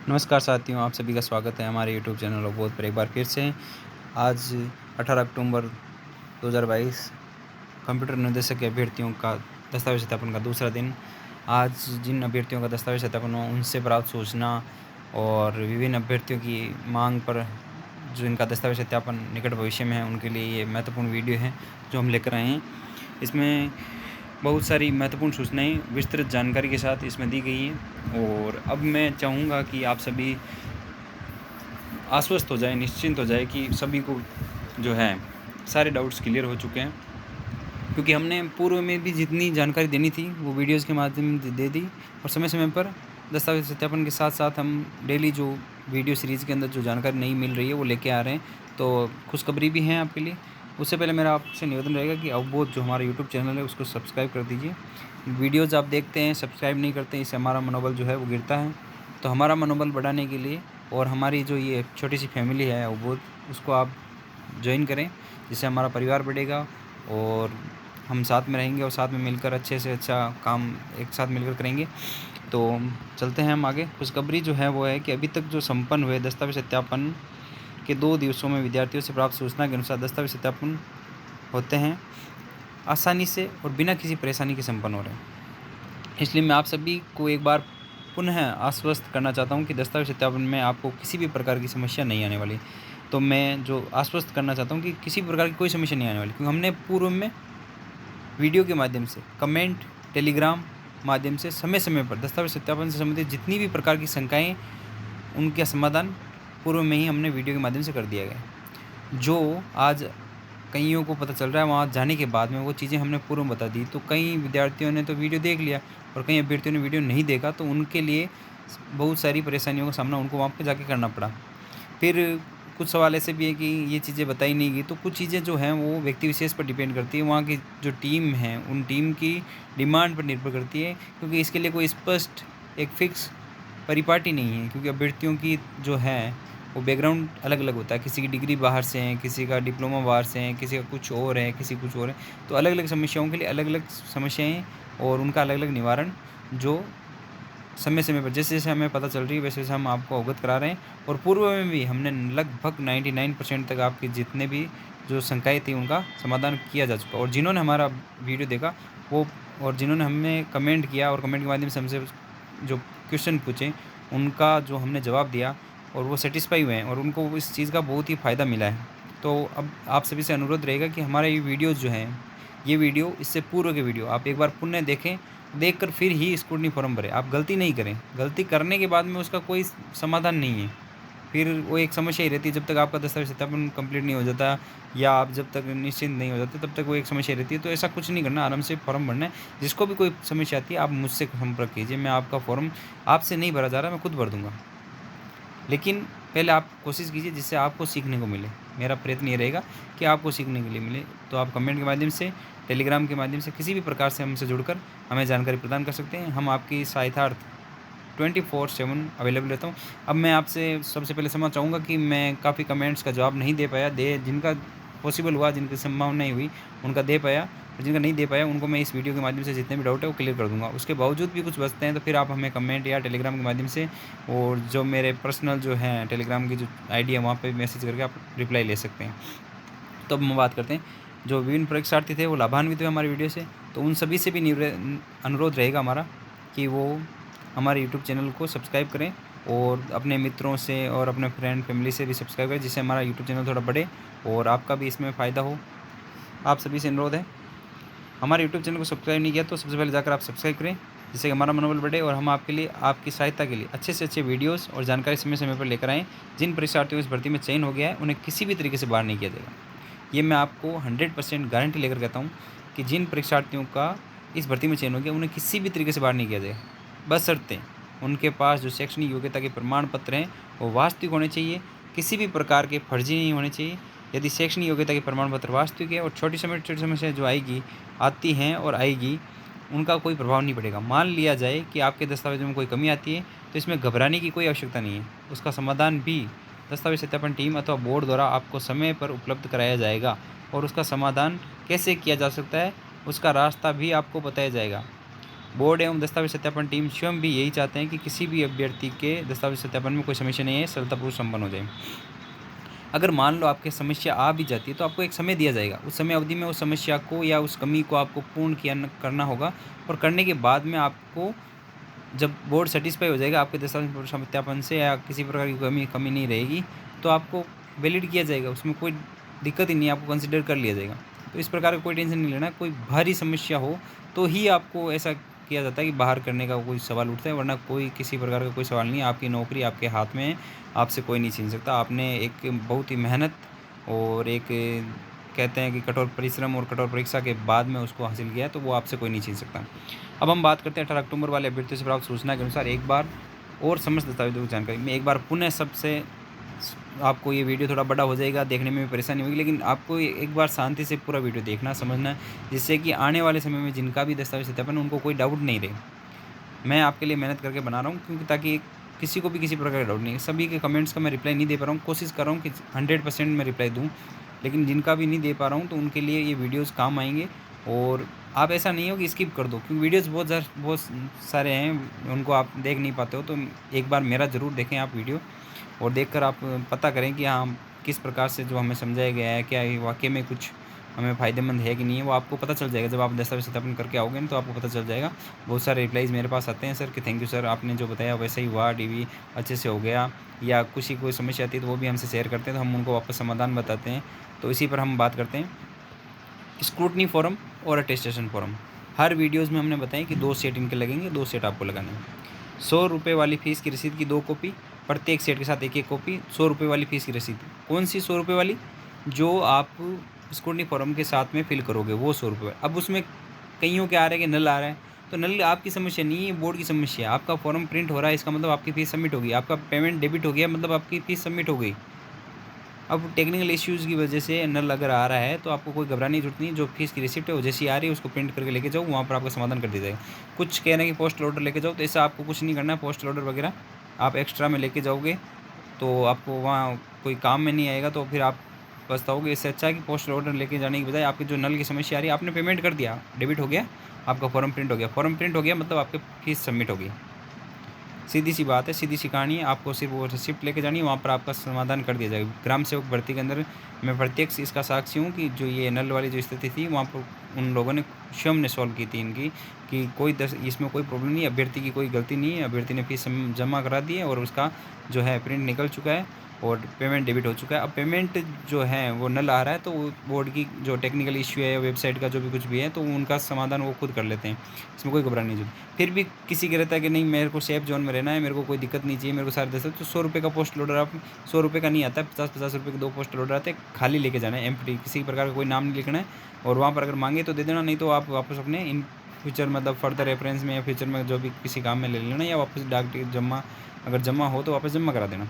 नमस्कार साथियों, आप सभी का स्वागत है हमारे यूट्यूब चैनल अवबोध पर एक बार फिर से। आज 18 अक्टूबर 2022 कंप्यूटर निदेशक के अभ्यर्थियों का दस्तावेज सत्यापन का दूसरा दिन। आज जिन अभ्यर्थियों का दस्तावेज सत्यापन हुआ उनसे प्राप्त सूचना और विभिन्न अभ्यर्थियों की मांग पर जो इनका दस्तावेज सत्यापन निकट भविष्य में है उनके लिए ये महत्वपूर्ण वीडियो है जो हम लेकर आए हैं। इसमें बहुत सारी महत्वपूर्ण सूचनाएं विस्तृत जानकारी के साथ इसमें दी गई हैं और अब मैं चाहूँगा कि आप सभी आश्वस्त हो जाए, निश्चिंत हो जाए कि सभी को जो है सारे डाउट्स क्लियर हो चुके हैं, क्योंकि हमने पूर्व में भी जितनी जानकारी देनी थी वो वीडियोज़ के माध्यम से दे दी और समय समय पर दस्तावेज सत्यापन के साथ साथ हम डेली जो वीडियो सीरीज़ के अंदर जो जानकारी नहीं मिल रही है वो लेके आ रहे हैं। तो खुशखबरी भी है आपके लिए। उससे पहले मेरा आपसे निवेदन रहेगा कि अवबोध जो हमारा यूट्यूब चैनल है उसको सब्सक्राइब कर दीजिए। वीडियोज़ आप देखते हैं, सब्सक्राइब नहीं करते, इससे हमारा मनोबल जो है वो गिरता है। तो हमारा मनोबल बढ़ाने के लिए और हमारी जो ये छोटी सी फैमिली है अवबोध, उसको आप ज्वाइन करें, जिससे हमारा परिवार बढ़ेगा और हम साथ में रहेंगे और साथ में मिलकर अच्छे से अच्छा काम एक साथ मिलकर करेंगे। तो चलते हैं हम आगे। खुशखबरी जो है वो है कि अभी तक जो संपन्न हुए दस्तावेज सत्यापन के 2 दिवसों में विद्यार्थियों से प्राप्त सूचना के अनुसार दस्तावेज सत्यापन होते हैं आसानी से और बिना किसी परेशानी के संपन्न हो रहे हैं। इसलिए मैं आप सभी को एक बार पुनः आश्वस्त करना चाहता हूं कि दस्तावेज सत्यापन में आपको किसी भी प्रकार की समस्या नहीं आने वाली। तो मैं जो आश्वस्त करना चाहता हूं कि किसी भी प्रकार की कोई समस्या नहीं आने वाली, क्योंकि हमने पूर्व में वीडियो के माध्यम से, कमेंट, टेलीग्राम माध्यम से समय समय पर दस्तावेज सत्यापन से संबंधित जितनी भी प्रकार की शंकाएँ, उनका समाधान पूर्व में ही हमने वीडियो के माध्यम से कर दिया गया। जो आज कईयों को पता चल रहा है वहाँ जाने के बाद में वो चीज़ें हमने पूर्व बता दी, तो कई विद्यार्थियों ने तो वीडियो देख लिया और कई अभ्यर्थियों ने वीडियो नहीं देखा, तो उनके लिए बहुत सारी परेशानियों का सामना उनको वहाँ पे जाके करना पड़ा। फिर कुछ सवाल ऐसे भी है कि ये चीज़ें बताई नहीं गई, तो कुछ चीज़ें जो हैं वो व्यक्ति विशेष पर डिपेंड करती है, वहाँ की जो टीम है उन टीम की डिमांड पर निर्भर करती है, क्योंकि इसके लिए कोई स्पष्ट एक फिक्स परिपाटी नहीं है, क्योंकि अभ्यर्थियों की जो है वो बैकग्राउंड अलग-अलग होता है। किसी की डिग्री बाहर से है, किसी का डिप्लोमा बाहर से है, किसी का कुछ और है, किसी कुछ और है। तो अलग-अलग समस्याओं के लिए अलग-अलग समस्याएँ और उनका अलग-अलग निवारण जो समय-समय पर जैसे-जैसे हमें पता चल रही है वैसे-वैसे हम आपको अवगत करा रहे हैं। और पूर्व में भी हमने लगभग 99% तक आपके जितने भी जो शंकाएँ थी उनका समाधान किया जा चुका है। और जिन्होंने हमारा वीडियो देखा वो और जिन्होंने हमें कमेंट किया और कमेंट के माध्यम से हमसे जो क्वेश्चन पूछे उनका जो हमने जवाब दिया और वो सैटिस्फाई हुए हैं और उनको इस चीज़ का बहुत ही फ़ायदा मिला है। तो अब आप सभी से अनुरोध रहेगा कि हमारे ये वीडियोज़ जो हैं, ये वीडियो इससे पूर्व के वीडियो आप एक बार पुनः देखें, देखकर फिर ही स्क्रूटनी फॉर्म भरें। आप गलती नहीं करें, गलती करने के बाद में उसका कोई समाधान नहीं है। फिर वो एक समस्या ही रहती है, जब तक आपका दस्तावेज सत्यापन कंप्लीट नहीं हो जाता या आप जब तक निश्चिंत नहीं हो जाते तब तक वो एक समस्या रहती है। तो ऐसा कुछ नहीं करना, आराम से फॉर्म भरना है। जिसको भी कोई समस्या आती है आप मुझसे संपर्क कीजिए, मैं आपका फॉर्म आपसे नहीं भरा जा रहा, मैं खुद भर दूँगा। लेकिन पहले आप कोशिश कीजिए जिससे आपको सीखने को मिले। मेरा प्रयत्न ये रहेगा कि आपको सीखने के लिए मिले। तो आप कमेंट के माध्यम से, टेलीग्राम के माध्यम से किसी भी प्रकार से हमसे जुड़कर हमें जानकारी प्रदान कर सकते हैं। हम आपकी सहायतार्थ 24/7 अवेलेबल रहता हूँ। अब मैं आपसे सबसे पहले क्षमा चाहूँगा कि मैं काफ़ी कमेंट्स का जवाब नहीं दे पाया, जिनका पॉसिबल हुआ, जिनकी संभावना नहीं हुई, उनका दे पाया और जिनका नहीं दे पाया उनको मैं इस वीडियो के माध्यम से जितने भी डाउट है वो क्लियर कर दूँगा। उसके बावजूद भी कुछ बचते हैं तो फिर आप हमें कमेंट या टेलीग्राम के माध्यम से और जो मेरे पर्सनल जो हैं टेलीग्राम की जो आईडी है वहाँ पे मैसेज करके आप रिप्लाई ले सकते हैं। तो अब हम बात करते हैं, जो विभिन्न परीक्षार्थी थे वो लाभान्वित हुए हमारे वीडियो से, तो उन सभी से भी अनुरोध रहेगा हमारा कि वो हमारे यूट्यूब चैनल को सब्सक्राइब करें और अपने मित्रों से और अपने फ्रेंड फैमिली से भी सब्सक्राइब करें, जिससे हमारा यूट्यूब चैनल थोड़ा बढ़े और आपका भी इसमें फ़ायदा हो। आप सभी से अनुरोध है, हमारे यूट्यूब चैनल को सब्सक्राइब नहीं किया तो सबसे पहले जाकर आप सब्सक्राइब करें, जिससे कि हमारा मनोबल बढ़े और हम आपके लिए, आपकी सहायता के लिए अच्छे से अच्छे वीडियोस और जानकारी समय समय पर लेकर आएँ। जिन परीक्षार्थियों को इस भर्ती में चयन हो गया है उन्हें किसी भी तरीके से बाहर नहीं किया जाएगा। ये मैं आपको 100% गारंटी लेकर कहता हूँ कि जिन परीक्षार्थियों का इस भर्ती में चयन हो गया उन्हें किसी भी तरीके से बाहर नहीं किया जाएगा, बशर्ते उनके पास जो शैक्षणिक योग्यता के प्रमाण पत्र हैं वो वास्तविक होने चाहिए, किसी भी प्रकार के फर्जी नहीं होने चाहिए। यदि शैक्षणिक योग्यता के प्रमाण पत्र वास्तविक है और छोटी समस्या जो आएगी, आती हैं और आएगी, उनका कोई प्रभाव नहीं पड़ेगा। मान लिया जाए कि आपके दस्तावेज़ों में कोई कमी आती है तो इसमें घबराने की कोई आवश्यकता नहीं है। उसका समाधान भी दस्तावेज सत्यापन टीम अथवा बोर्ड द्वारा आपको समय पर उपलब्ध कराया जाएगा और उसका समाधान कैसे किया जा सकता है उसका रास्ता भी आपको बताया जाएगा। बोर्ड एवं दस्तावेज सत्यापन टीम स्वयं भी यही चाहते हैं कि किसी भी अभ्यर्थी के दस्तावेज सत्यापन में कोई समस्या नहीं है, सरलतापूर्वक संपन्न हो जाए। अगर मान लो आपकी समस्या आ भी जाती है तो आपको एक समय दिया जाएगा, उस समय अवधि में उस समस्या को या उस कमी को आपको पूर्ण करना होगा, और करने के बाद में आपको जब बोर्ड सेटिस्फाई हो जाएगा आपके दस्तावेज सत्यापन से या किसी प्रकार की कमी नहीं रहेगी, तो आपको वैलिड किया जाएगा, उसमें कोई दिक्कत ही नहीं, आपको कंसिडर कर लिया जाएगा। तो इस प्रकार का कोई टेंशन नहीं लेना। कोई भारी समस्या हो तो ही आपको ऐसा किया जाता है कि बाहर करने का कोई सवाल उठता है, वरना कोई किसी प्रकार का कोई सवाल नहीं है। आपकी नौकरी आपके हाथ में है, आपसे कोई नहीं छीन सकता। आपने एक बहुत ही मेहनत और एक कहते हैं कि कठोर परिश्रम और कठोर परीक्षा के बाद में उसको हासिल किया है, तो वो आपसे कोई नहीं छीन सकता। अब हम बात करते हैं 18 अक्टूबर वाले अभ्यर्थियों से प्राप्त सूचना के अनुसार एक बार और समस्त दस्तावेजों की जानकारी में एक बार पुनः सबसे आपको ये वीडियो थोड़ा बड़ा हो जाएगा, देखने में भी परेशानी होगी, लेकिन आपको एक बार शांति से पूरा वीडियो देखना समझना, जिससे कि आने वाले समय में जिनका भी दस्तावेज सत्यापन उनको कोई डाउट नहीं रहे। मैं आपके लिए मेहनत करके बना रहा हूँ, क्योंकि ताकि किसी को भी किसी प्रकार का डाउट नहीं है। सभी के कमेंट्स का मैं रिप्लाई नहीं दे पा रहा हूँ, कोशिश कर रहा हूँ कि 100% मैं रिप्लाई दूँ, लेकिन जिनका भी नहीं दे पा रहा हूँ तो उनके लिए ये वीडियोज़ काम आएंगे। और आप ऐसा नहीं हो कि स्किप कर दो, क्योंकि वीडियोज़ बहुत सारे हैं, उनको आप देख नहीं पाते हो। तो एक बार मेरा ज़रूर देखें आप वीडियो, और देखकर आप पता करें कि हाँ किस प्रकार से जो हमें समझाया गया है, क्या ये वाकई में कुछ हमें फ़ायदेमंद है कि नहीं है, वो आपको पता चल जाएगा। जब आप दस्तावेज सत्यापन करके आओगे ना तो आपको पता चल जाएगा। बहुत सारे रिप्लाईज़ मेरे पास आते हैं सर कि थैंक यू सर, आपने जो बताया वैसे ही हुआ, डीवी अच्छे से हो गया, या किसी कोई समस्या आती है तो वो भी हमसे शेयर करते हैं, तो हम उनको वापस समाधान बताते हैं। तो इसी पर हम बात करते हैं स्क्रूटनी फॉर्म और अटेस्टेशन फॉर्म। हर वीडियोज़ में हमने बताया कि 2 सेट इनके लगेंगे, 2 सेट आपको लगाने हैं। 100 रुपये वाली फ़ीस की रसीद की 2 कॉपी, प्रत्येक सेट के साथ एक कॉपी। 100 रुपये वाली फ़ीस की रसीद कौन सी? 100 रुपये वाली जो आप स्क्रूटनी फॉर्म के साथ में फिल करोगे, वो 100 रुपये। अब उसमें कईयों के आ रहे हैं कि नल आ रहा है, तो नल आपकी समस्या नहीं है, बोर्ड की समस्या है। आपका फॉर्म प्रिंट हो रहा है, इसका मतलब आपकी फ़ीस सबमिट होगी। आपका पेमेंट डेबिट हो गया, मतलब आपकी फ़ीस सबमिट हो गई। अब टेक्निकल इश्यूज़ की वजह से नल अगर आ रहा है तो आपको कोई घबराने की जरूरत नहीं। जो फीस की रिसिप्ट है वो जैसी आ रही है उसको प्रिंट करके लेके जाओ, वहाँ पर आपका समाधान कर दिया जाएगा। कुछ कह रहे हैं कि पोस्टल ऑर्डर लेके जाओ, तो ऐसा आपको कुछ नहीं करना है। पोस्टल ऑर्डर वगैरह आप एक्स्ट्रा में लेके जाओगे तो आपको वहाँ कोई काम में नहीं आएगा, तो फिर आप पछताओगे। इससे अच्छा है कि पोस्टल ऑर्डर लेके जाने की बजाय आपकी जो नल की समस्या आ रही है, आपने पेमेंट कर दिया, डेबिट हो गया, आपका फॉर्म प्रिंट हो गया। फॉर्म प्रिंट हो गया मतलब आपकी फीस सबमिट होगी। सीधी सी बात है, सीधी सी कहानी है। आपको सिर्फ वो रिसिप्ट लेके जानी है, वहाँ पर आपका समाधान कर दिया जाएगा। ग्राम सेवक भर्ती के अंदर मैं प्रत्यक्ष इसका साक्षी हूँ कि जो ये नल वाली जो स्थिति थी वहाँ पर उन लोगों ने स्वयं ने सॉल्व की थी इनकी, कि कोई इसमें कोई प्रॉब्लम नहीं है, अभ्यर्थी की कोई गलती नहीं है। अभ्यर्थी ने फीस जमा करा दी है और उसका जो है प्रिंट निकल चुका है और पेमेंट डेबिट हो चुका है। अब पेमेंट जो है वो नल आ रहा है, तो वो बोर्ड की जो टेक्निकल इश्यू है, वेबसाइट का जो भी कुछ भी है, तो उनका समाधान वो खुद कर लेते हैं, इसमें कोई घबराने की जरूरत। फिर भी किसी का रहता है कि नहीं मेरे को सेफ जोन में रहना है, मेरे को कोई दिक्कत नहीं चाहिए, मेरे को सारे दस, तो 100 रुपये का पोस्टल ऑर्डर, आप 100 रुपये का नहीं आता है, 50-50 रुपये के 2 पोस्टल ऑर्डर आते हैं। खाली लेके जाना है, एम्प्टी, किसी प्रकार का कोई नाम नहीं लिखना है। और वहाँ पर अगर मांगे तो दे देना, नहीं तो आप वापस अपने इन फ्यूचर मतलब फर्दर रेफरेंस में या फ्यूचर में जो भी किसी काम में ले लेना, या वापस डाक टिकट जमा, अगर जमा हो तो वापस जमा करा देना।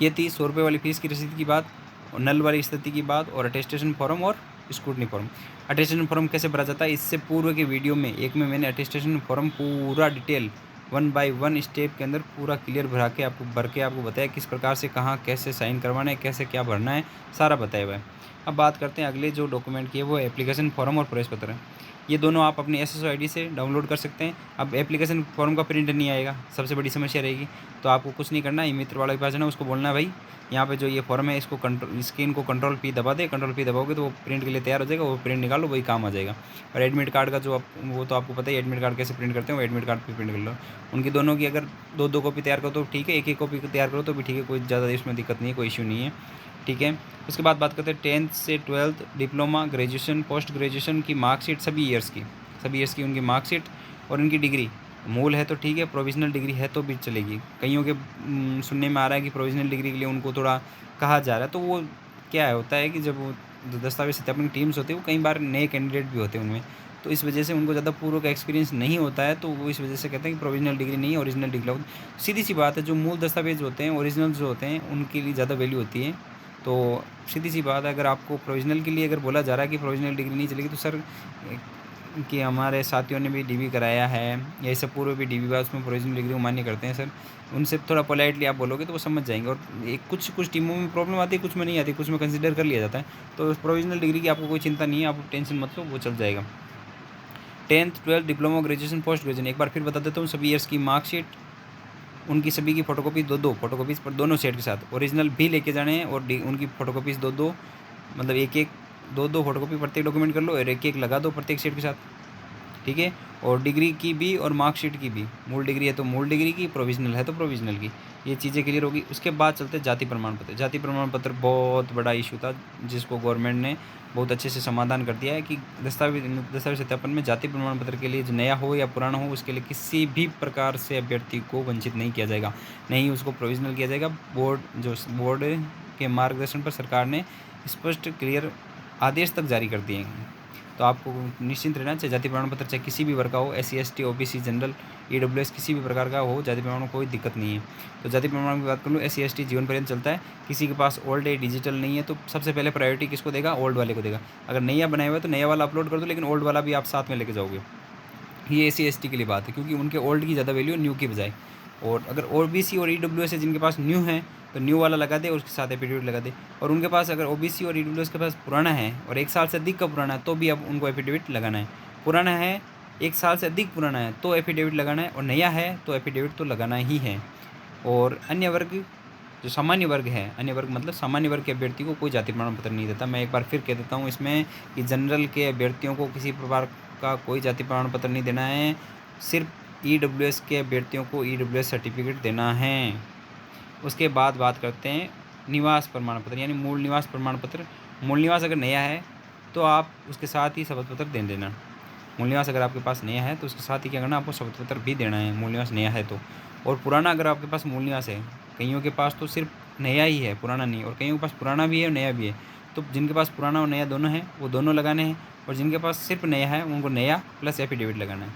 ये थी 100 रुपये वाली फ़ीस की रसीद की बात, और नल वाली स्थिति की बात, और अटेस्टेशन फॉर्म और स्क्रूटनी फॉर्म। अटेस्टेशन फॉर्म कैसे भरा जाता है, इससे पूर्व के वीडियो में एक में मैंने अटेस्टेशन फॉर्म पूरा डिटेल 1 बाय 1 स्टेप के अंदर पूरा क्लियर भर के आपको बताया किस प्रकार से कहाँ कैसे साइन करवाना है, कैसे क्या भरना है, सारा बताया हुआ है। अब बात करते हैं अगले जो डॉक्यूमेंट की है, वो एप्लीकेशन फॉर्म और प्रवेश पत्र है। ये दोनों आप अपनी SSO ID से डाउनलोड कर सकते हैं। अब एप्लीकेशन फॉर्म का प्रिंट नहीं आएगा, सबसे बड़ी समस्या रहेगी, तो आपको कुछ नहीं करना है। मित्र वाले के पास जाना, उसको बोलना है भाई यहाँ पे जो ये फॉर्म है इसको स्क्रीन को कंट्रोल P दबा दे, कंट्रोल P दबाओगे तो वो प्रिंट के लिए तैयार हो जाएगा, वो प्रिंट निकालो, वही काम आ जाएगा। और एडमिट कार्ड का जो वो तो आपको पता ही, एडमिट कार्ड कैसे प्रिंट करते हैं, वो एडमिट कार्ड पे प्रिंट कर लो। उनकी दोनों की अगर 2-2 कॉपी तैयार करो तो ठीक है, 1-1 कॉपी तैयार करो तो भी ठीक है, कोई ज़्यादा इसमें दिक्कत नहीं है, कोई इशू नहीं है, ठीक है। उसके बाद बात करते हैं 10th से 12th, diploma, graduation, post graduation की मार्कशीट, सभी ईयर्स की उनकी मार्कशीट और उनकी डिग्री। मूल है तो ठीक है, प्रोविजनल डिग्री है तो भी चलेगी। कईयों के सुनने में आ रहा है कि प्रोविजनल डिग्री के लिए उनको थोड़ा कहा जा रहा है, तो वो क्या होता है कि जब वो दस्तावेज सत्यापन की टीम्स होती है, वो कई बार नए कैंडिडेट भी होते हैं उनमें, तो इस वजह से उनको ज़्यादा पूर्व का एक्सपीरियंस नहीं होता है, तो वो इस वजह से कहते हैं कि प्रोविजनल डिग्री नहीं है, ओरिजिनल डिग्री। सीधी सी बात है, जो मूल दस्तावेज होते हैं, ओरिजिनल जो होते हैं, उनके लिए ज़्यादा वैल्यू होती है। तो सीधी सी बात है, अगर आपको प्रोविजनल के लिए अगर बोला जा रहा है कि प्रोविजनल डिग्री नहीं चलेगी, तो सर कि हमारे साथियों ने भी DV कराया है, या इससे पूर्व भी DV हुआ, उसमें प्रोविजनल डिग्री को मान्य करते हैं सर। उनसे थोड़ा पोलाइटली आप बोलोगे तो वो समझ जाएंगे। और एक कुछ टीमों में प्रॉब्लम आती है, कुछ में नहीं आती, कुछ में कंसिडर कर लिया जाता है। तो प्रोविजनल डिग्री की आपको कोई चिंता नहीं है, आप टेंशन मत लो, वो चल जाएगा। 10th 12th diploma graduation post graduation एक बार फिर बता देता हूँ, सभी ईयर्स की मार्कशीट उनकी सभी की फ़ोटोकॉपी दो फ़ोटोकॉपीज़ पर दोनों सेट के साथ ओरिजिनल भी लेके जाने हैं और उनकी फ़ोटोकॉपीज़ दो मतलब एक दो फ़ोटोकॉपी प्रत्येक डॉक्यूमेंट कर लो और एक लगा दो प्रत्येक सेट के साथ, ठीक है। और डिग्री की भी और मार्कशीट की भी, मूल डिग्री है तो मूल डिग्री की, प्रोविज़नल है तो प्रोविज़नल की, ये चीज़ें क्लियर होगी। उसके बाद चलते जाति प्रमाण पत्र। जाति प्रमाण पत्र बहुत बड़ा इशू था जिसको गवर्नमेंट ने बहुत अच्छे से समाधान कर दिया है कि दस्तावेज सत्यापन में जाति प्रमाण पत्र के लिए जो नया हो या पुराना हो उसके लिए किसी भी प्रकार से अभ्यर्थी को वंचित नहीं किया जाएगा, नहीं उसको प्रोविज़नल किया जाएगा। बोर्ड के मार्गदर्शन पर सरकार ने स्पष्ट क्लियर आदेश तक जारी कर दिए हैं। तो आपको निश्चिंत रहना चाहिए, जाति प्रमाण पत्र चाहे किसी भी वर्ग का हो, SC ST OBC general EWS किसी भी प्रकार का हो, जाति प्रमाण में कोई दिक्कत नहीं है। तो जाति प्रमाण की बात कर लूँ, SC ST जीवन पर्यंत चलता है। किसी के पास ओल्ड है, डिजिटल नहीं है, तो सबसे पहले प्रायोरिटी किसको देगा? ओल्ड वाले को देगा। अगर नया बनाया हुआ है तो नया वाला अपलोड कर दो, लेकिन ओल्ड वाला भी आप साथ में लेके जाओगे। ये SC ST के लिए बात है क्योंकि उनके ओल्ड की ज़्यादा वैल्यू न्यू की बजाय। और अगर OBC और EWS है जिनके पास न्यू है तो न्यू वाला लगा दे और उसके साथ एफिडेविट लगा दे। और उनके पास अगर OBC और EWS के पास पुराना है और 1 साल से अधिक का पुराना है तो भी अब उनको एफिडेविट लगाना है। पुराना है 1 साल से अधिक पुराना है तो एफिडेविट लगाना है, और नया है तो एफिडेविट तो लगाना ही है। और अन्य वर्ग जो सामान्य वर्ग है, अन्य वर्ग मतलब सामान्य वर्ग के अभ्यर्थी को कोई जाति प्रमाण पत्र नहीं देता। मैं एक बार फिर कह देता हूँ इसमें कि जनरल के अभ्यर्थियों को किसी प्रकार का कोई जाति प्रमाण पत्र नहीं देना है, सिर्फ EWS के अभ्यर्थियों को EWS सर्टिफिकेट देना है। उसके बाद बात करते हैं निवास प्रमाण पत्र यानी मूल निवास प्रमाण पत्र। मूल निवास अगर नया है तो आप उसके साथ ही शपथ पत्र दे देना। मूल निवास अगर आपके पास नया है तो उसके साथ ही क्या करना, आपको शपथ पत्र भी देना है, मूल निवास नया है तो। और पुराना अगर आपके पास मूल निवास है, कईयों के पास तो सिर्फ नया ही है, पुराना नहीं, और कईयों के पास पुराना भी है और नया भी है, तो जिनके पास पुराना और नया दोनों है वो दोनों लगाने हैं, और जिनके पास सिर्फ नया है उनको नया प्लस एफिडेविट लगाना है,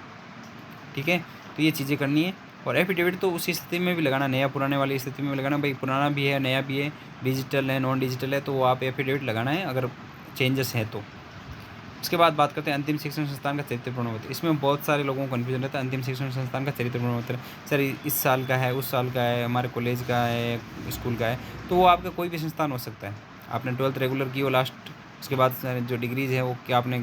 ठीक है। तो ये चीज़ें करनी है। और एफिडेविट तो उसी स्थिति में भी लगाना, नया पुराने वाली स्थिति में भी लगाना। भाई पुराना भी है नया भी है, डिजिटल है नॉन डिजिटल है, तो वो आप एफिडेविट लगाना है अगर चेंजेस हैं तो। उसके बाद बात करते हैं अंतिम शिक्षण संस्थान का चरित्र प्रमाण पत्र। इसमें बहुत सारे लोगों को कन्फ्यूजन रहता है। अंतिम शिक्षण संस्थान का चरित्र प्रमाण पत्र सर इस साल का है, उस साल का है, हमारे कॉलेज का है, स्कूल का है, तो वो आपका कोई भी संस्थान हो सकता है। आपने 12th रेगुलर की हो लास्ट, उसके बाद जो डिग्रीज है वो क्या आपने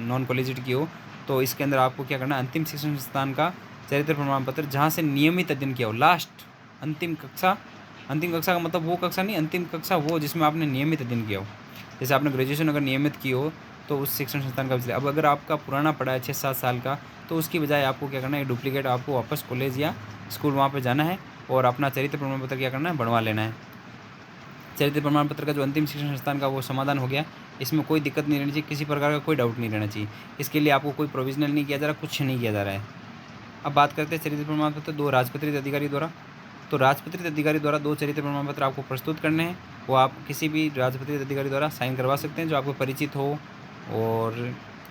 नॉन कॉलेजिएट की हो, तो इसके अंदर आपको क्या करना है, अंतिम शिक्षण संस्थान का चरित्र प्रमाण पत्र जहाँ से नियमित अध्ययन किया हो, लास्ट अंतिम कक्षा का मतलब वो कक्षा नहीं, अंतिम कक्षा वो जिसमें आपने नियमित अध्ययन किया हो। जैसे आपने ग्रेजुएशन अगर नियमित की हो तो उस शिक्षण संस्थान का विषय। अब अगर आपका पुराना पड़ा है 6-7 साल का, तो उसकी बजाय आपको क्या करना है, डुप्लीकेट आपको वापस कॉलेज या स्कूल वहाँ पे जाना है और अपना चरित्र प्रमाण पत्र क्या करना है, बनवा लेना है। चरित्र प्रमाण पत्र का जो अंतिम शिक्षण संस्थान का वो समाधान हो गया। इसमें कोई दिक्कत नहीं रहनी चाहिए, किसी प्रकार का कोई डाउट नहीं रहना चाहिए। इसके लिए आपको कोई प्रोविजनल नहीं किया जा रहा, कुछ नहीं किया जा रहा है। अब बात करते हैं चरित्र प्रमाण पत्र 2 राजपत्रित अधिकारी द्वारा। तो राजपत्रित अधिकारी द्वारा 2 चरित्र प्रमाण पत्र आपको प्रस्तुत करने हैं। वो आप किसी भी राजपत्रित अधिकारी द्वारा साइन करवा सकते हैं जो आपको परिचित हो और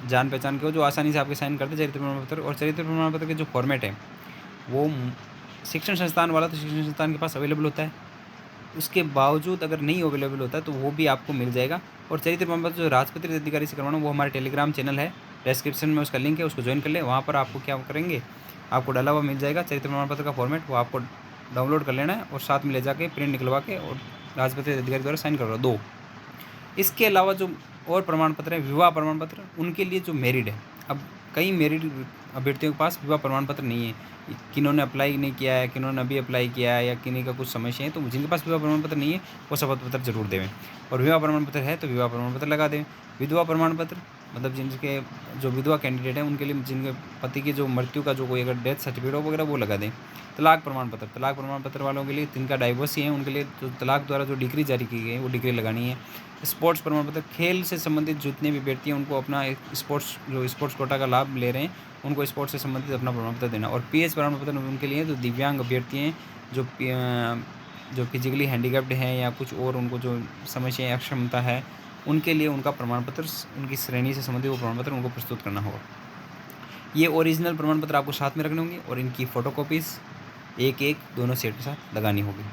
जान पहचान के हो, जो आसानी से आपके साइन करते हैं चरित्र प्रमाण पत्र। और चरित्र प्रमाण पत्र के जो फॉर्मेट है वो शिक्षण संस्थान वाला तो शिक्षण संस्थान के पास अवेलेबल होता है, उसके बावजूद अगर नहीं अवेलेबल होता है तो वो भी आपको मिल जाएगा। और चरित्र प्रमाण पत्र जो राजपत्रित अधिकारी से करवाना, वो हमारे टेलीग्राम चैनल है, डिस्क्रिप्शन में उसका लिंक है, उसको ज्वाइन कर ले। वहाँ पर आपको क्या करेंगे, आपको डाला हुआ मिल जाएगा चरित्र प्रमाण पत्र का फॉर्मेट, वो आपको डाउनलोड कर लेना है और साथ में ले जाके प्रिंट निकलवा के और राजपत्रित अधिकारी द्वारा साइन करवा दो। इसके अलावा जो और प्रमाण पत्र है, विवाह प्रमाण पत्र, उनके लिए जो मेरिड है, अब कई मेरिड अभ्यर्थियों के पास विवाह प्रमाण पत्र नहीं है, किन्होंने अप्लाई नहीं किया है, किन्होंने अभी अप्लाई किया है, या किन्हीं का कुछ समस्या है, तो जिनके पास विवाह प्रमाण पत्र नहीं है वो शपथ पत्र जरूर देवें। और विवाह प्रमाण पत्र है तो विवाह प्रमाण पत्र लगा दें। विधवा प्रमाण पत्र मतलब जिनके जो विधवा कैंडिडेट हैं उनके लिए, जिनके पति की जो मृत्यु का जो कोई अगर डेथ सर्टिफिकेट वगैरह वो लगा दें। तलाक प्रमाण पत्र वालों के लिए, जिनका डाइवोर्स ही है उनके लिए तो तलाक द्वारा जो डिग्री जारी की गई है वो डिग्री लगानी है। स्पोर्ट्स प्रमाण पत्र, खेल से संबंधित जितने भी व्यक्ति हैं उनको अपना एक स्पोर्ट्स कोटा का लाभ ले रहे हैं उनको स्पोर्ट्स से संबंधित अपना प्रमाण पत्र देना। और PH प्रमाण पत्र उनके लिए जो दिव्यांग अभ्यर्थी हैं, जो फिजिकली हैंडीकैप्ड हैं या कुछ और उनको जो समस्या अक्षमता है, उनके लिए उनका प्रमाण पत्र, उनकी श्रेणी से संबंधित वो प्रमाण पत्र उनको प्रस्तुत करना होगा। ये ओरिजिनल प्रमाण पत्र आपको साथ में रखने होंगे और इनकी फ़ोटोकॉपीज़ एक दोनों सेट के साथ लगानी होगी,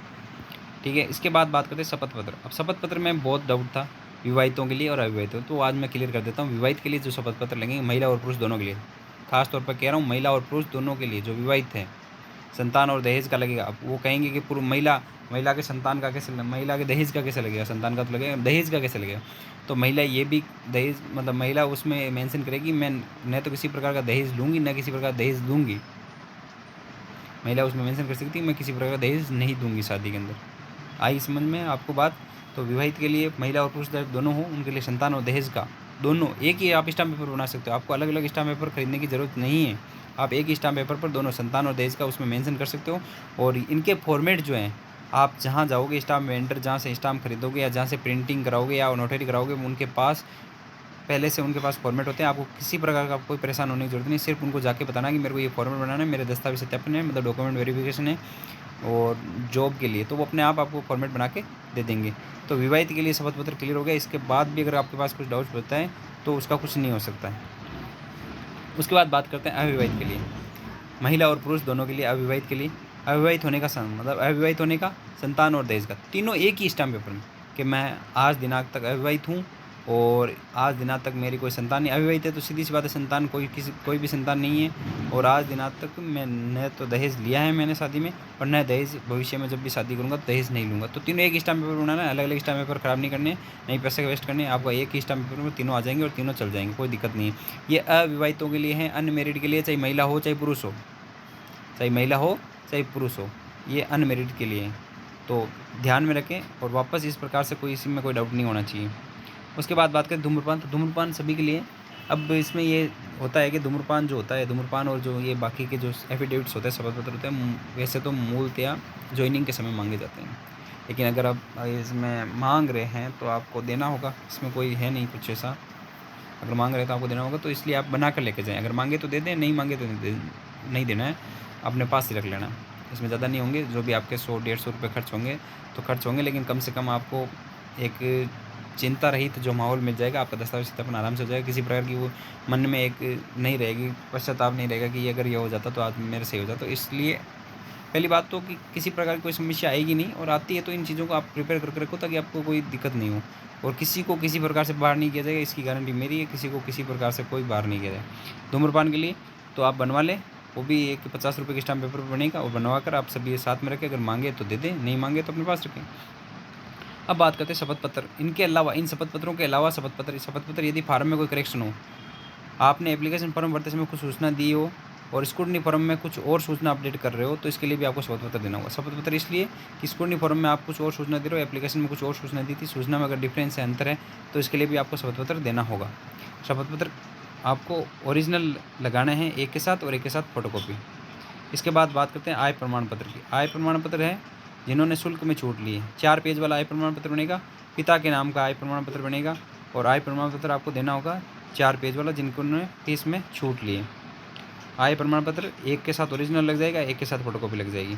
ठीक है। इसके बाद बात करते हैं शपथ पत्र। अब शपथ पत्र में बहुत डाउट था विवाहितों के लिए और अविवाहितों, तो आज मैं क्लियर कर देता हूँ। विवाहित के लिए जो शपथ पत्र लगेंगे, महिला और पुरुष दोनों के लिए, खास तौर पर कह रहा हूँ महिला और पुरुष दोनों के लिए जो विवाहित हैं, संतान और दहेज का लगेगा। अब वो कहेंगे कि पूर्व महिला के संतान का कैसे, महिला के दहेज का कैसे लगेगा, संतान का तो लगेगा, दहेज का कैसे लगेगा। तो महिला ये भी दहेज मतलब महिला उसमें मेंशन करेगी मैं न तो किसी प्रकार का दहेज लूँगी न किसी प्रकार का दहेज दूँगी। महिला उसमें मेंशन कर सकती है मैं किसी प्रकार का दहेज नहीं दूँगी शादी के अंदर। आई समझ में आपको बात। तो विवाहित के लिए महिला और पुरुष दोनों हो, उनके लिए संतान और दहेज का दोनों एक ही आप स्टाम्प पेपर बना सकते हो। आपको अलग अलग स्टाम्प पेपर खरीदने की ज़रूरत नहीं है। आप एक ही स्टाम्प पेपर पर दोनों संतान और दहेज का उसमें मेंशन कर सकते हो। और इनके फॉर्मेट जो हैं, आप जहाँ जाओगे स्टाम्प वेंडर जहाँ से स्टाम्प खरीदोगे या जहाँ से प्रिंटिंग कराओगे या नोटरी कराओगे, उनके पास पहले से उनके पास फॉर्मेट होते हैं। आपको किसी प्रकार का कोई परेशान होने की जरूरत नहीं। सिर्फ उनको जाके बताना कि मेरे को ये फॉर्मेट बनाना है, मेरे दस्तावेज सत्यापन है, मतलब डॉक्यूमेंट वेरिफिकेशन है और जॉब के लिए, तो वो अपने आप आपको फॉर्मेट बना के दे देंगे। तो विवाहित के लिए शपथ पत्र क्लियर हो गया। इसके बाद भी अगर आपके पास कुछ डाउट्स होता है तो उसका कुछ नहीं हो सकता है। उसके बाद बात करते हैं अविवाहित के लिए, महिला और पुरुष दोनों के लिए। अविवाहित के लिए अविवाहित होने का मतलब अविवाहित होने का, संतान और दहेज का, तीनों एक ही स्टाम्प पेपर में कि मैं आज दिनांक तक अविवाहित हूँ और आज दिनांक तक मेरी कोई संतान नहीं। अविवाहित है तो सीधी सी बात है संतान कोई भी संतान नहीं है। और आज दिनांक तक मैं न तो दहेज लिया है मैंने शादी में और न दहेज भविष्य में जब भी शादी करूँगा तो दहेज नहीं लूँगा। तो तीनों एक ही स्टाम्प पेपर बनाना है, अलग अलग स्टाम्प पेपर ख़राब नहीं करने, नहीं पैसे वेस्ट करने। आपका एक ही स्टाम्प पेपर में तीनों आ जाएंगे और तीनों चल जाएंगे, कोई दिक्कत नहीं है। ये अविवाहितों के लिए है, अनमेरिड के लिए, चाहे महिला हो चाहे पुरुष हो, चाहे महिला हो चाहे पुरुष हो, ये अनमेरिड के लिए है। तो ध्यान में रखें और वापस इस प्रकार से कोई इसी में कोई डाउट नहीं होना चाहिए। उसके बाद बात करें धूम्रपान, तो धूम्रपान सभी के लिए। अब इसमें ये होता है कि धूम्रपान जो होता है, धूम्रपान और जो ये बाकी के जो एफिडेविट्स होते हैं, शपथ पत्र होते हैं, वैसे तो मूलतया ज्वाइनिंग के समय मांगे जाते हैं। लेकिन अगर आप इसमें मांग रहे हैं तो आपको देना होगा, इसमें कोई है नहीं कुछ ऐसा। अगर मांग रहे हैं तो आपको देना होगा, तो इसलिए आप बना कर लेके जाएँ। अगर मांगे तो दे दें, नहीं मांगे तो नहीं देना है, अपने पास ही रख लेना। इसमें ज़्यादा नहीं होंगे, जो भी आपके 100-150 रुपये खर्च होंगे तो खर्च होंगे, लेकिन कम से कम आपको एक चिंता रहित जो माहौल मिल जाएगा। आपका दस्तावेज सत्यापन आराम से हो जाएगा। किसी प्रकार की वो मन में एक नहीं रहेगी, पश्चाताप नहीं रहेगा कि ये अगर ये हो जाता तो आज मेरे से हो जाता। तो इसलिए पहली बात तो कि किसी प्रकार की कोई समस्या आएगी नहीं, और आती है तो इन चीज़ों को आप प्रिपेयर करके रखो ताकि आपको कोई दिक्कत नहीं हो। और किसी को किसी प्रकार से बाहर नहीं किया जाएगा, इसकी गारंटी मेरी है। किसी को किसी प्रकार से कोई बाहर नहीं किया जाएगा। धूम्रपान के लिए तो आप बनवा लें, वो भी एक 50 रुपये के स्टाम्प पेपर पर बनेगा, और बनवा कर आप सभी साथ में रखें। अगर मांगे तो दे दें, नहीं मांगे तो अपने पास रखें। अब बात करते हैं शपथ पत्र। इनके अलावा, इन शपथ पत्रों के अलावा शपथ पत्र यदि फार्म में कोई करेक्शन हो, आपने एप्लीकेशन फॉर्म भरते समय कुछ सूचना दी हो और स्क्रूटनी फॉर्म में कुछ और सूचना अपडेट कर रहे हो, तो इसके लिए भी आपको शपथ पत्र देना होगा। शपथ पत्र इसलिए कि स्क्रूटनी फॉर्म में आप कुछ और सूचना दे रहे हो, एप्लीकेशन में कुछ और सूचना दी थी, सूचना में अगर डिफरेंस है, अंतर है, तो इसके लिए भी आपको शपथ पत्र देना होगा। शपथ पत्र आपको ओरिजिनल लगाने हैं एक के साथ, और एक के साथ फोटोकॉपी। इसके बाद बात करते हैं आय प्रमाण पत्र की। आय प्रमाण पत्र है जिन्होंने शुल्क में छूट ली है, 4 पेज वाला आय प्रमाण पत्र बनेगा। पिता के नाम का आय प्रमाण पत्र बनेगा, और आय प्रमाण पत्र आपको देना होगा 4 पेज वाला, जिनको उन्होंने फीस में छूट ली है। आय प्रमाण पत्र एक के साथ ओरिजिनल लग जाएगा, एक के साथ फोटोकॉपी लग जाएगी।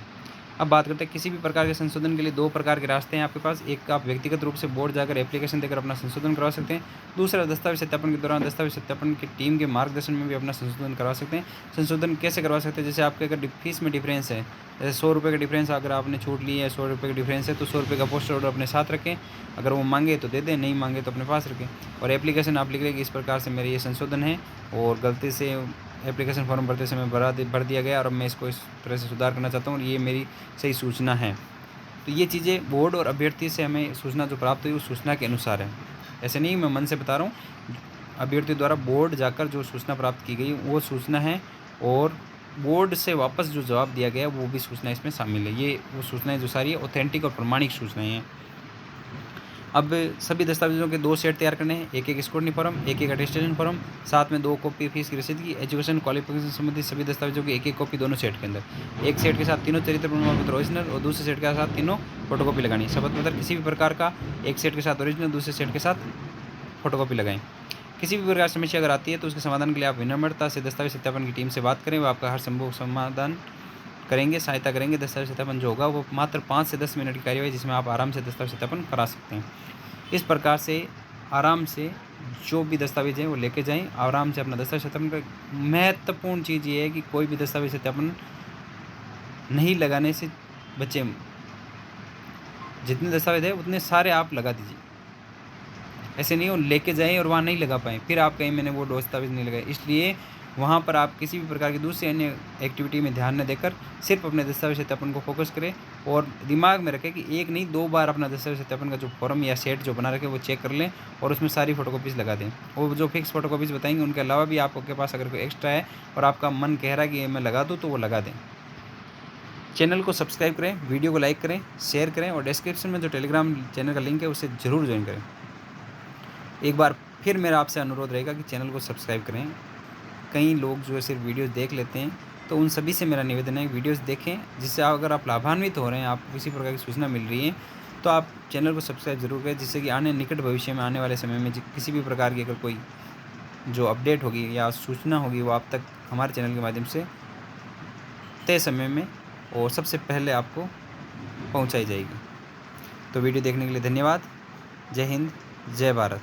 अब बात करते हैं किसी भी प्रकार के संशोधन के लिए 2 प्रकार के रास्ते हैं आपके पास। एक, आप व्यक्तिगत रूप से बोर्ड जाकर एप्लीकेशन देकर अपना संशोधन करवा सकते हैं। दूसरा, दस्तावेज सत्यापन के दौरान दस्तावेज सत्यापन की टीम के मार्गदर्शन में भी अपना संशोधन करवा सकते हैं। संशोधन कैसे करवा सकते हैं? जैसे आपके अगर फीस में डिफरेंस है, जैसे 100 रुपये का डिफरेंस अगर आपने छूट ली है, 100 रुपये का डिफरेंस है, तो 100 रुपये का पोस्टर ऑर्डर अपने साथ रखें। अगर वो मांगे तो दे दें, नहीं मांगे तो अपने पास रखें। और एप्लीकेशन आप लिख लें कि इस प्रकार से मेरे ये संशोधन है और गलती से एप्लीकेशन फॉर्म भरते समय भर दिया गया, और मैं इसको इस तरह से सुधार करना चाहता हूँ, और ये मेरी सही सूचना है। तो ये चीज़ें बोर्ड और अभ्यर्थी से हमें सूचना जो प्राप्त हुई उस सूचना के अनुसार है। ऐसे नहीं मैं मन से बता रहा हूँ, अभ्यर्थी द्वारा बोर्ड जाकर जो सूचना प्राप्त की गई वो सूचना है, और बोर्ड से वापस जो जवाब दिया गया वो भी सूचना इसमें शामिल है। ये वो सूचनाएँ जो सारी है ऑथेंटिक और प्रमाणिक सूचनाएँ हैं। अब सभी दस्तावेजों के 2 सेट तैयार करने हैं, एक स्क्रूटनी फॉर्म, एक अटेस्टेशन फॉर्म, साथ में 2 कॉपी फीस की रसीद की, एजुकेशन क्वालिफिकेशन संबंधी सभी दस्तावेजों की एक कॉपी दोनों सेट के अंदर। एक सेट के साथ तीनों चरित्र प्रमाण पत्र ओरिजिनल, और दूसरे सेट के साथ तीनों फोटोकॉपी लगानी है। शपथ पत्र किसी भी प्रकार का एक सेट के साथ ओरिजिनल, दूसरे सेट के साथ फोटोकॉपी लगाएं। किसी भी प्रकार की समस्या अगर आती है तो उसके समाधान के लिए आप विनम्रता से दस्तावेज सत्यापन की टीम से बात करें, वो आपका हर संभव समाधान करेंगे, सहायता करेंगे। दस्तावेज सत्यापन जो होगा वो मात्र 5 से 10 मिनट की कार्यवाही, जिसमें आप आराम से दस्तावेज सत्यापन करा सकते हैं। इस प्रकार से आराम से जो भी दस्तावेज हैं वो लेके जाएं, आराम से अपना दस्तावेज सत्यापन करें। महत्वपूर्ण चीज़ ये है कि कोई भी दस्तावेज सत्यापन नहीं लगाने से बचें। जितने दस्तावेज है उतने सारे आप लगा दीजिए। ऐसे नहीं हो लेके जाएं और वहाँ नहीं लगा पाएँ, फिर आप कहीं मैंने वो दस्तावेज नहीं लगाए। इसलिए वहाँ पर आप किसी भी प्रकार की दूसरी अन्य एक्टिविटी में ध्यान न देकर सिर्फ अपने दस्तावेज सत्यापन को फोकस करें और दिमाग में रखें कि एक नहीं 2 बार अपना दस्तावेज सत्यापन का जो फॉर्म या सेट जो बना रखे वो चेक कर लें और उसमें सारी फ़ोटोकॉपीज़ लगा दें। वो जो फिक्स फ़ोटोकॉपीज़ बताएंगे उनके अलावा भी आपके पास अगर कोई एक्स्ट्रा है और आपका मन कह रहा है कि ये मैं लगा दूँ तो वो लगा दें। चैनल को सब्सक्राइब करें, वीडियो को लाइक करें, शेयर करें और डिस्क्रिप्शन में जो टेलीग्राम चैनल का लिंक है उसे ज़रूर ज्वाइन करें। एक बार फिर मेरा आपसे अनुरोध रहेगा कि चैनल को सब्सक्राइब करें। कई लोग जो है सिर्फ वीडियोस देख लेते हैं, तो उन सभी से मेरा निवेदन है वीडियोस देखें, जिससे अगर आप लाभान्वित हो रहे हैं, आपको किसी प्रकार की सूचना मिल रही है, तो आप चैनल को सब्सक्राइब ज़रूर करें, जिससे कि निकट भविष्य में आने वाले समय में किसी भी प्रकार की अगर कोई जो अपडेट होगी या सूचना होगी वो आप तक हमारे चैनल के माध्यम से तय समय में और सबसे पहले आपको पहुंचाई जाएगी। तो वीडियो देखने के लिए धन्यवाद। जय हिंद, जय भारत।